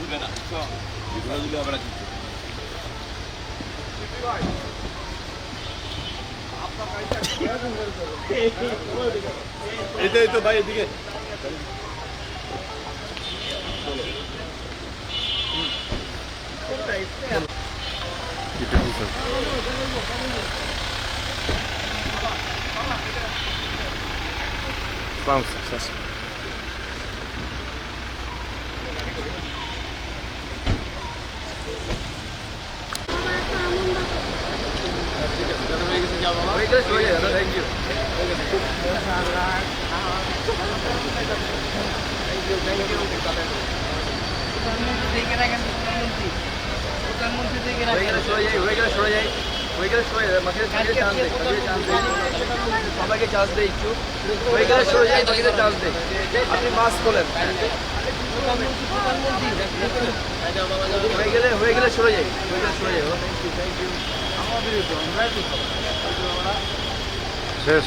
দিবে না, এগুলো দিলে হবে না কিন্তু। এই তো ভাই এদিকে Found successful. সবাইকে চান্স দেয় একটু হয়ে গেলে সরে যাই, বাকিদের চান্স দেয়। আপনি মাস্ক খোলেন, হয়ে গেলে সরে যাই, শেষ।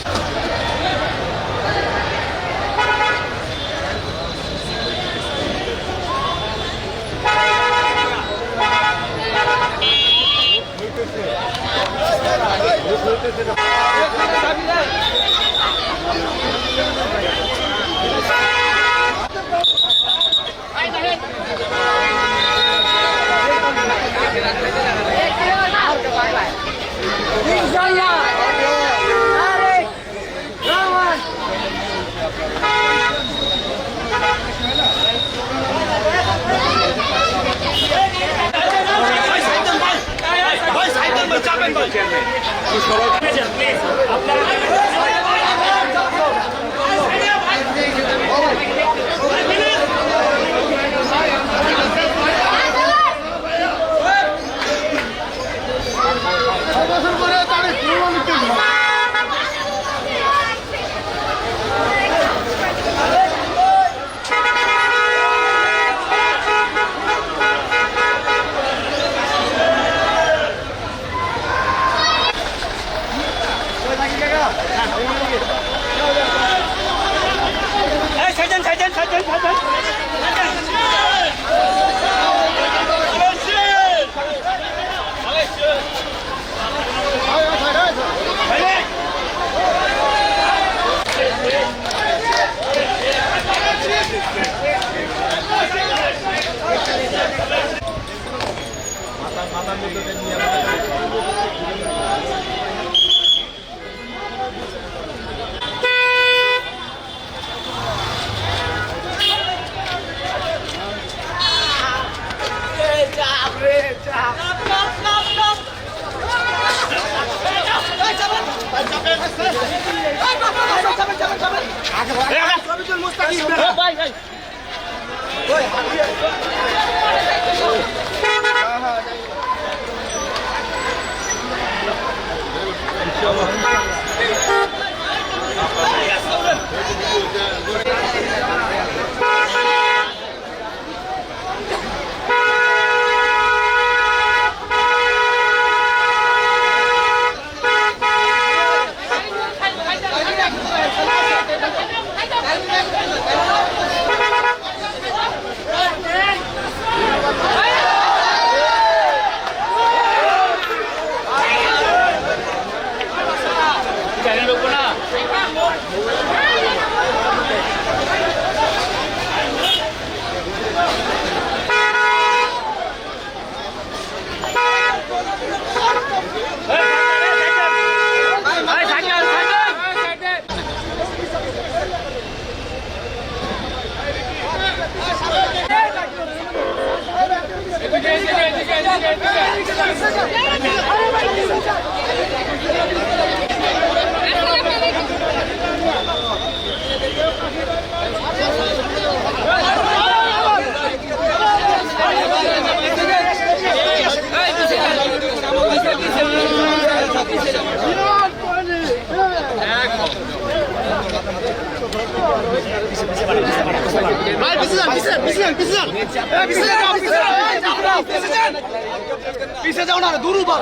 পিছে যাও না, দূর উপর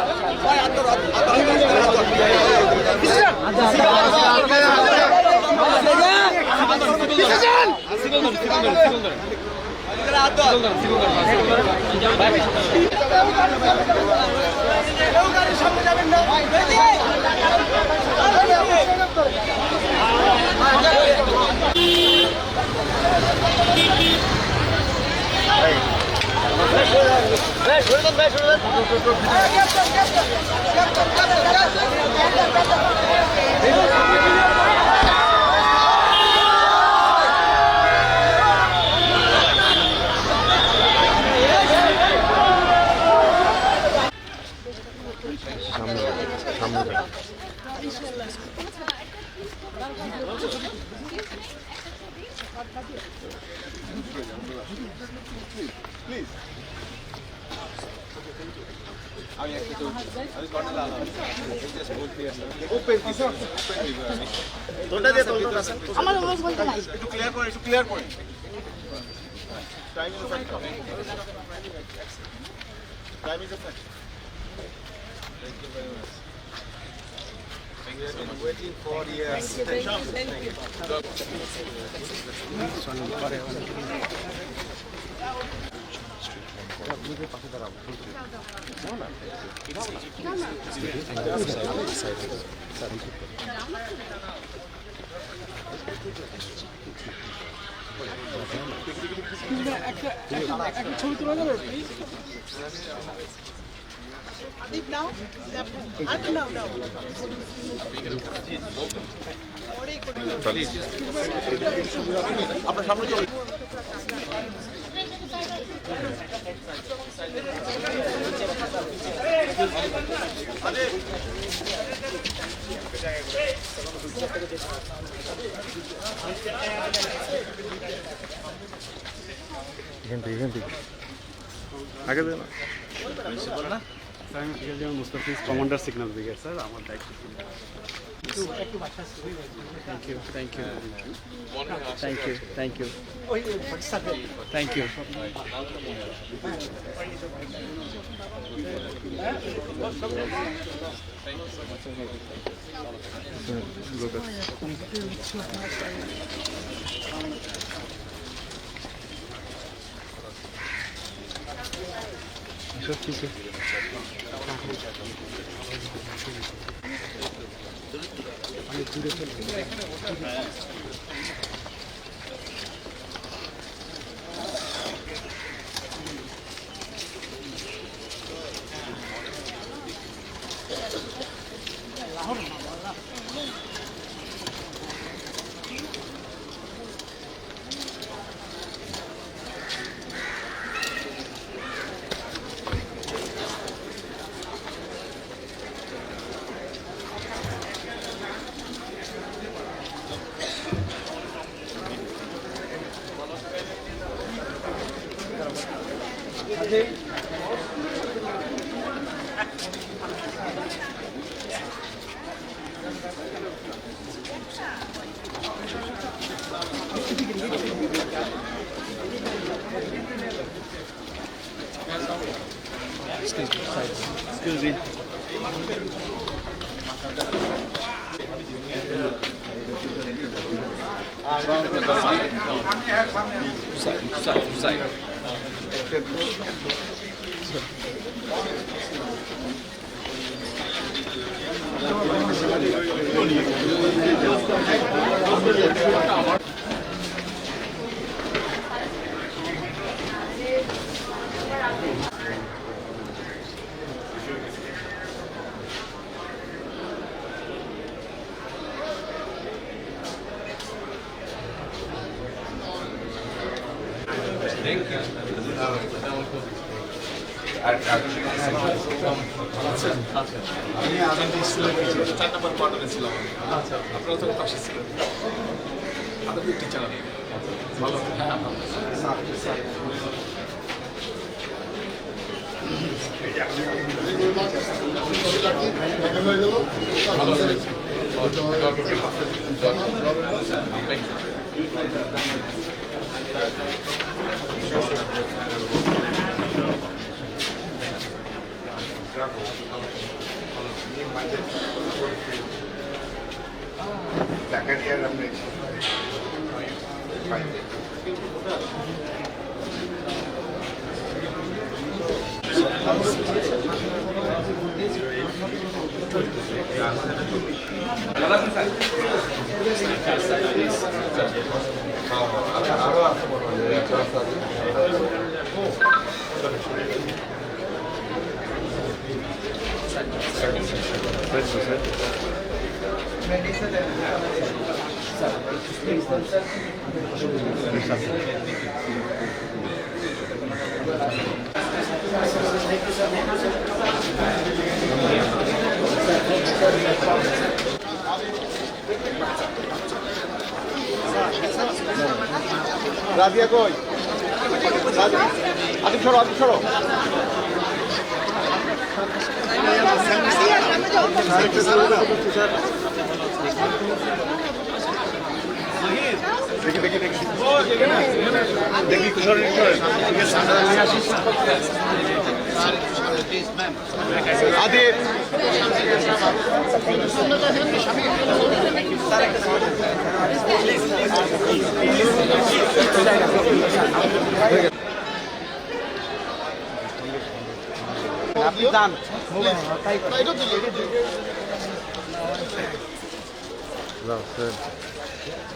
সামনে সামনে একটু ক্লিয়ার করে time is a fact. Thank you very much. We have been waiting for years. ছবি তোলা যাবে Deep now? No. আপনার সামনে চলে এখান থেকে আগে দেয় না Mustafiz commander signal brigade sir আমার দায়িত্ব থ্যাংক ইউ লোক আছে সব ঠিক আছে Excuse me. আমি আজাদি স্কুলের টিচার 4 নম্বর কোয়ার্টারে ছিলাম। আচ্ছা, আপনারা তো পাশে ছিলেন। আপনাদের টিচার আমি ভালো রাজিয়া কই? আদিব সরো, আদিব সরো। দেখি দেখি দেখি দেখি কিশোর আদিব আপনি যান যাও স্যার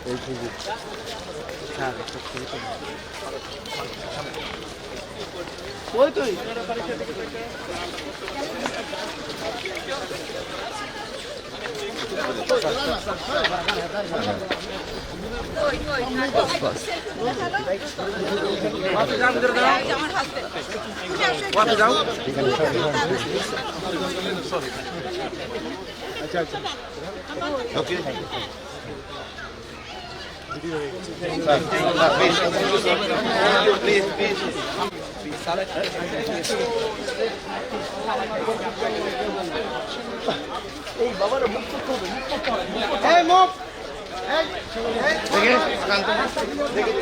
এই ছবি ওই তুই ওকে প্লিজ প্লিজ এই বাবার মুখ করবে এই মুখ দেখে শান্ত দেখে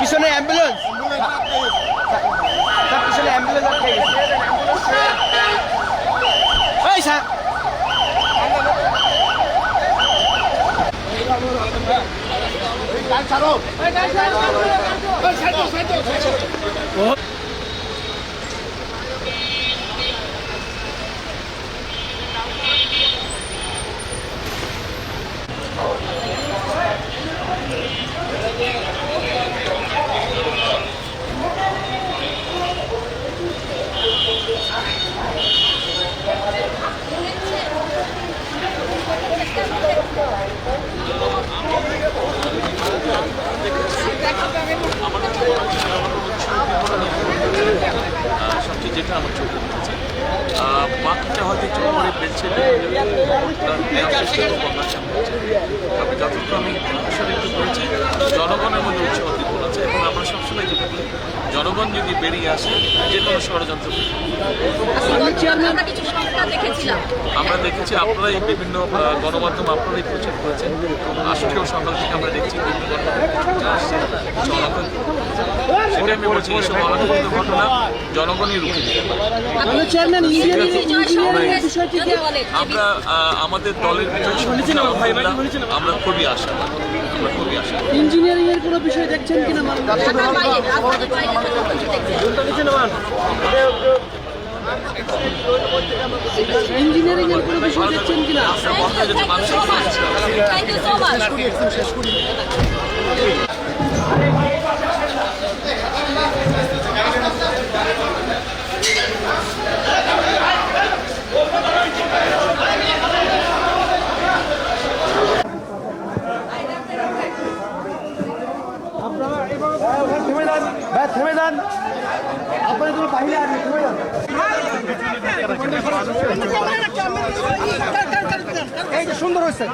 পিছনে অ্যাম্বুলেন্স পিছনে অ্যাম্বুলেন্স আটকে গেছে এই স্যার সবচেয়ে যেটা আমার চোখে উঠেছে বাকিটা হয়তো একটু পরে বেলছে তবে যতটুকু আমি আসলে একটু করেছি জনগণের মধ্যে উৎসাহ উদ্দীপন আছে এবং আমরা সবসময় যেটা করি জনগণ যদি বেরিয়ে আসে যে কোনো ষড়যন্ত্র আমরা দেখেছি আপনারাই বিভিন্ন গণমাধ্যম আপনারাই প্রচার করেছেন আজকেও সকাল থেকে আমরা দেখছি বিভিন্ন গণমাধ্যমে আসছে জনগণ সেটাই আমি বলছি এইসব অনাকাঙ্ক্ষিত ঘটনা জনগণই রুখে দিতে আমরা আমাদের দলের আমরা খুবই আশা আমরা খুবই আশা ইঞ্জিনিয়ারিং এর কোনো বিষয় দেখছেন কিনা ইঞ্জিনিয়ারিং এর কোনো বিষয় দেখছেন কিনা থেমে যান আপনারা তো বাহিরে আসেন থেমে যান এই যে সুন্দর হয়েছে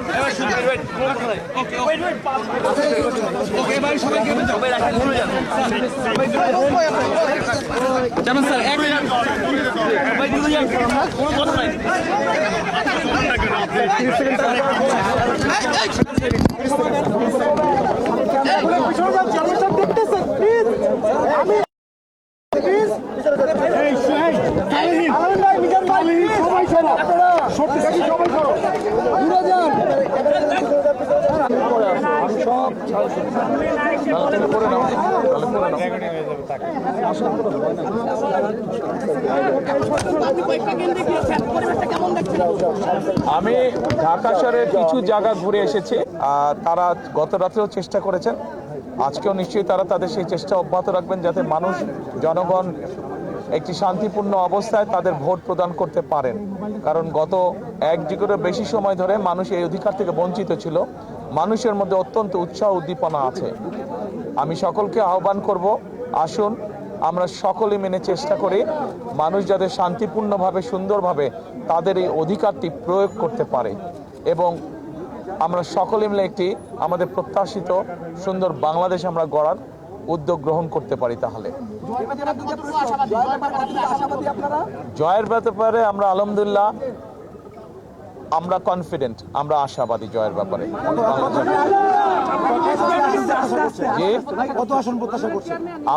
জানেন স্যার কোনো কথা নাই আমি আমি ঢাকা শহরের কিছু জায়গা ঘুরে এসেছি, তারা গত রাতেও চেষ্টা করেছেন, আজকেও নিশ্চয়ই তারা তাদের সেই চেষ্টা অব্যাহত রাখবেন যাতে মানুষ জনগণ একটি শান্তিপূর্ণ অবস্থায় তাদের ভোট প্রদান করতে পারেন। কারণ গত 1 যুগেরও বেশি সময় ধরে মানুষ এই অধিকার থেকে বঞ্চিত ছিল। মানুষের মধ্যে অত্যন্ত উৎসাহ উদ্দীপনা আছে। আমি সকলকে আহ্বান করব, আসুন আমরা সকলে মেনে চেষ্টা করি মানুষ যাতে শান্তিপূর্ণভাবে সুন্দরভাবে তাদের এই অধিকারটি প্রয়োগ করতে পারে এবং আমরা সকলে মিলে একটি আমাদের প্রত্যাশিত সুন্দর বাংলাদেশ আমরা গড়ার উদ্যোগ গ্রহণ করতে পারি। তাহলে জয়ের ব্যাপারে আমরা আলহামদুলিল্লাহ আমরা কনফিডেন্ট, আমরা আশাবাদী জয়ের ব্যাপারে।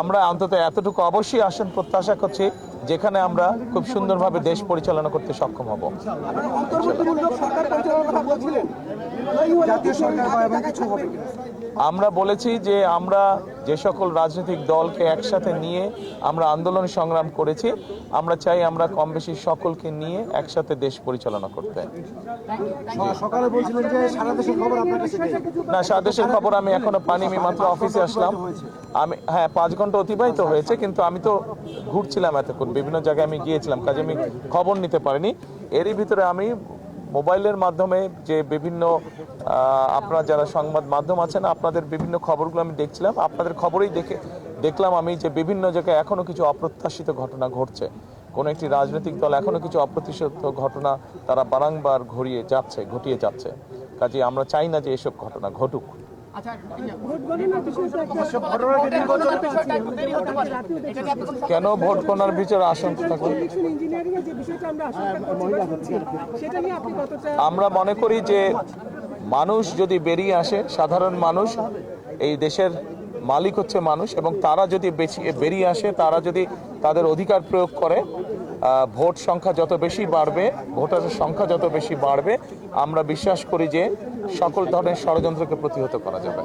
আমরা অন্তত এতটুকু অবশ্যই আসন প্রত্যাশা করছি যেখানে আমরা খুব সুন্দরভাবে দেশ পরিচালনা করতে সক্ষম হব। আমরা বলেছি যে আমরা যে সকল রাজনৈতিক দলকে একসাথে নিয়ে আমরা আন্দোলন সংগ্রাম করেছি, আমরা চাই আমরা কম বেশি সকলকে নিয়ে একসাথে দেশ পরিচালনা করতে। সকালে বলছিলেন যে সারা দেশের খবর আপনার কাছে নেই। না, সারা দেশের খবর আমি এখনো পাইনি, আমি মাত্র অফিসে আসলাম। আমি 5 ঘন্টা অতিবাহিত হয়েছে, কিন্তু আমি তো ঘুরছিলাম এতক্ষণ, বিভিন্ন জায়গায় আমি গিয়েছিলাম, কাজে আমি খবর নিতে পারিনি। এরই ভিতরে আমি মোবাইলের মাধ্যমে যে বিভিন্ন আপনারা যারা সংবাদ মাধ্যম আছেন আপনাদের বিভিন্ন খবরগুলো আমি দেখছিলাম, আপনাদের খবরেই দেখলাম আমি যে বিভিন্ন জায়গায় এখনো কিছু অপ্রত্যাশিত ঘটনা ঘটছে। কোনো একটি রাজনৈতিক দল এখনো কিছু অপ্রত্যাশিত ঘটনা তারা বারংবার ঘটিয়ে যাচ্ছে। কাজে আমরা চাই না যে এসব ঘটনা ঘটুক। কেন ভোট গণনার বিচারে আশঙ্কা থাকবে? আমরা মনে করি যে মানুষ যদি বেরিয়ে আসে, সাধারণ মানুষ, এই দেশের মালিক হচ্ছে মানুষ, এবং তারা যদি বেরিয়ে আসে, তারা যদি তাদের অধিকার প্রয়োগ করে, ভোট সংখ্যা যত বেশি বাড়বে, ভোটারের সংখ্যা যত বেশি বাড়বে, আমরা বিশ্বাস করি যে সকল ধরনের ষড়যন্ত্রকে প্রতিহত করা যাবে।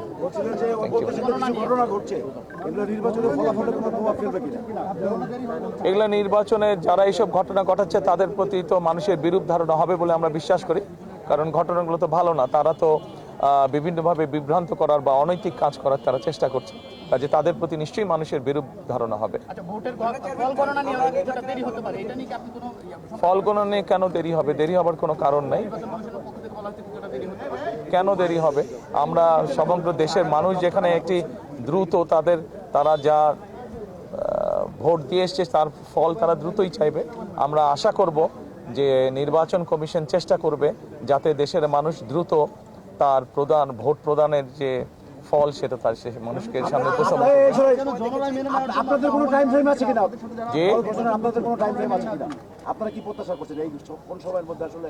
এগুলো নির্বাচনে যারা এইসব ঘটনা ঘটাচ্ছে তাদের প্রতি তো মানুষের বিরূপ ধারণা হবে বলে আমরা বিশ্বাস করি, কারণ ঘটনাগুলো তো ভালো না। তারা তো বিভিন্নভাবে বিভ্রান্ত করার বা অনৈতিক কাজ করার তারা চেষ্টা করছে, কাজে তাদের প্রতি নিশ্চয়ই মানুষের বিরূপ ধারণা হবে। ফল গণনা নিয়ে কেন দেরি হবে? দেরি হবার কোনো কারণ নাই। কেন দেরি হবে? আমরা সমগ্র দেশের মানুষ যেখানে একটি দ্রুত তারা যা ভোট দিয়ে এসছে তার ফল তারা দ্রুতই চাইবে। আমরা আশা করব যে নির্বাচন কমিশন চেষ্টা করবে যাতে দেশের মানুষ দ্রুত তার ভোট প্রদানের যে ফল সেটা তার মানুষকে সামনে উপস্থাপন করবে। আপনাদের কোনো টাইম ফ্রেম আছে কিনা? যে আপনাদের কোনো টাইম ফ্রেম আছে কিনা? আপনারা কি প্রত্যাশা করছেন এই কোন সময়ের মধ্যে আসলে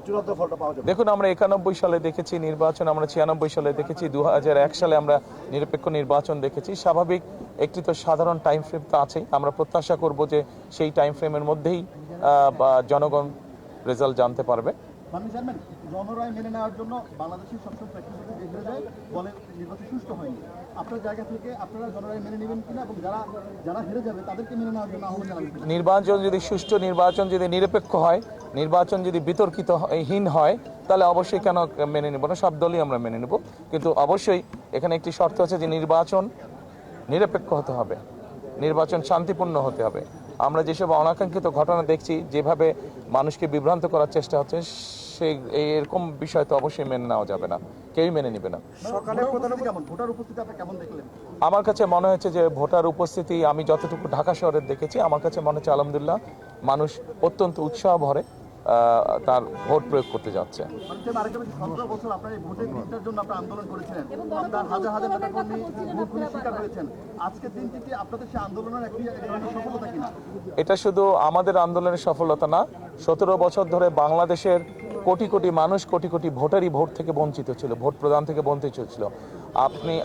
চূড়ান্ত ফলটা পাওয়া যাবে? দেখুন, আমরা 91 সালে দেখেছি নির্বাচন, আমরা 96 সালে দেখেছি, 2001 সালে আমরা নিরপেক্ষ নির্বাচন দেখেছি। স্বাভাবিক একটি তো সাধারণ টাইম ফ্রেম তো আছেই। আমরা প্রত্যাশা করব যে সেই টাইম ফ্রেমের মধ্যেই জনগণ রেজাল্ট জানতে পারবে। জনরায় মেনে নেওয়ার জন্য বাংলাদেশের সবসময় প্র্যাকটিস দেখে যায়, বলে নির্বাচন সুষ্ঠু হয়নি। আপনার জায়গা থেকে আপনারা জনরায় মেনে নেবেন কিনা, এবং যারা হেরে যাবে তাদেরকে মেনে নেওয়ার জন্য আহ্বান জানাবেন? নির্বাচন যদি সুষ্ঠু, নির্বাচন যদি নিরপেক্ষ হয়, নির্বাচন যদি বিতর্কিতহীন হয়, তাহলে অবশ্যই কেন মেনে নেব না, সব দলই আমরা মেনে নেব। কিন্তু অবশ্যই এখানে একটি শর্ত আছে যে নির্বাচন নিরপেক্ষ হতে হবে, নির্বাচন শান্তিপূর্ণ হতে হবে। আমরা যেসব অনাকাঙ্ক্ষিত ঘটনা দেখছি, যেভাবে মানুষকে বিভ্রান্ত করার চেষ্টা হচ্ছে, সেই এরকম বিষয় তো অবশ্যই মেনে নেওয়া যাবে না, কেউই মেনে নেবে না। আমার কাছে মনে হয়েছে যে ভোটার উপস্থিতি আমি যতটুকু ঢাকা শহরের দেখেছি, আমার কাছে মনে হচ্ছে আলহামদুলিল্লাহ মানুষ অত্যন্ত উৎসাহ ভরে তার ভোট প্রয়োগ করতে যাচ্ছে। এটা শুধু আমাদের আন্দোলনের সফলতা না, 17 বছর ধরে বাংলাদেশের কোটি কোটি মানুষ, কোটি কোটি ভোটারই ভোট থেকে বঞ্চিত ছিল, ভোট প্রদান থেকে বঞ্চিত ছিল।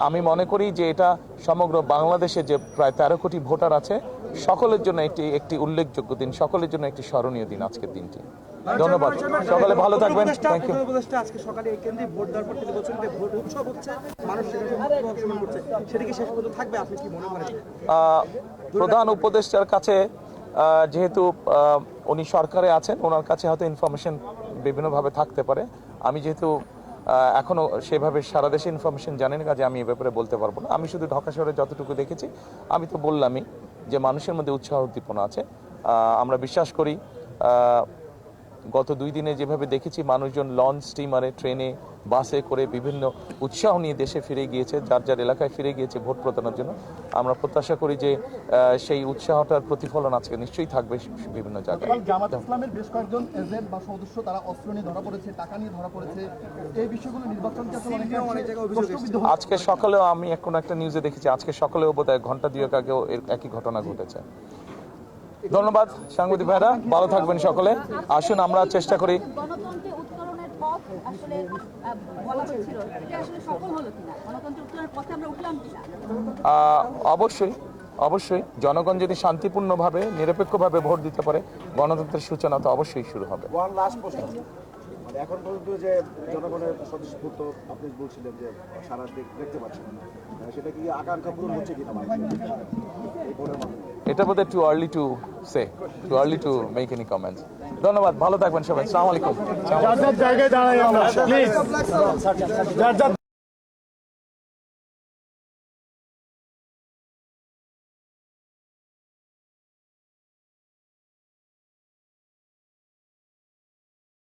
আমি মনে করি যে এটা সমগ্র বাংলাদেশে যে প্রায় 13 কোটি ভোটার আছে, সকলের জন্য একটি উল্লেখযোগ্য দিন, সকলের জন্য একটি স্মরণীয় দিন আজকের দিনটি। ধন্যবাদ, সকালে ভালো থাকবেন, থ্যাংক ইউ। উপদেষ্টা আজকে সকালে এই কেন্দ্রে ভোট দেওয়ার পর থেকে বলছেন যে ভোট উৎসব হচ্ছে, মানুষ সেখানে অংশগ্রহণ করছে, সেটা কি শেষ পর্যন্ত থাকবে, আপনি কি মনে করেন? প্রধান উপদেষ্টার কাছে যেহেতু উনি সরকারে আছেন, ওনার কাছে হয়তো ইনফরমেশন বিভিন্নভাবে থাকতে পারে। আমি যেহেতু এখনো সেভাবে সারা দেশে ইনফরমেশন জানি না, কাজে আমি এ ব্যাপারে বলতে পারবো না। আমি শুধু ঢাকা শহরে যতটুকু দেখেছি, আমি তো বললামই যে মানুষের মধ্যে উৎসাহ উদ্দীপনা আছে। আমরা বিশ্বাস করি গত 2 দিনে যেভাবে দেখেছি মানুষজন লঞ্চ, স্টিমারে, ট্রেনে, বাসে করে বিভিন্ন উৎসাহ নিয়ে দেশে ফিরে গিয়েছে, যার যার এলাকায় ফিরে গিয়েছে ভোট প্রদানের জন্য। আমরা প্রত্যাশা করি যে সেই উৎসাহটার প্রতিফলন আজকে নিশ্চয়ই থাকবে বিভিন্ন জায়গায়। জামাত ইসলামের বেশ কয়েকজন এজেন্ট বা সদস্য তারা অস্ত্র নিয়ে ধরা পড়েছে, টাকা নিয়ে ধরা পড়েছে। এই বিষয়গুলো নির্বাচনকে আসলে অনেক জায়গায় প্রশ্নবিদ্ধ হচ্ছে। আজকে সকালেও আমি কোনো একটা নিউজে দেখেছি, আজকে সকালেও বোধহয় ঘন্টা 2 আগেও একই ঘটনা ঘটেছে। ধন্যবাদ সাংবাদিক ভাইরা, ভালো থাকবেন সকলে। আসুন আমরা চেষ্টা করি। গণতন্ত্রে উত্তরণের পথ আসলে বলা হচ্ছিল, এটা আসলে সফল হলো কিনা, গণতন্ত্রের উত্তরণের পথে আমরা উঠলাম কিনা? অবশ্যই অবশ্যই জনগণ যদি শান্তিপূর্ণভাবে নিরপেক্ষভাবে ভোট দিতে পারে, গণতন্ত্রের সূচনা তো অবশ্যই শুরু হবে। লাস্ট প্রশ্ন, মানে এখন পর্যন্ত যে জনগণের স্বতঃস্ফূর্ত আপনি বলছিলেন যে সারা দেখতে পাচ্ছেন না, সেটা কি আকাঙ্ক্ষা পূরণ হচ্ছে কিনা এই ভোটের মাধ্যমে? এটা বোধহয় too early to say, too early to make any comments. ধন্যবাদ, ভালো থাকবেন সবাই, আসসালামু আলাইকুম। জায়গায় দাঁড়াই আমরা, প্লিজ।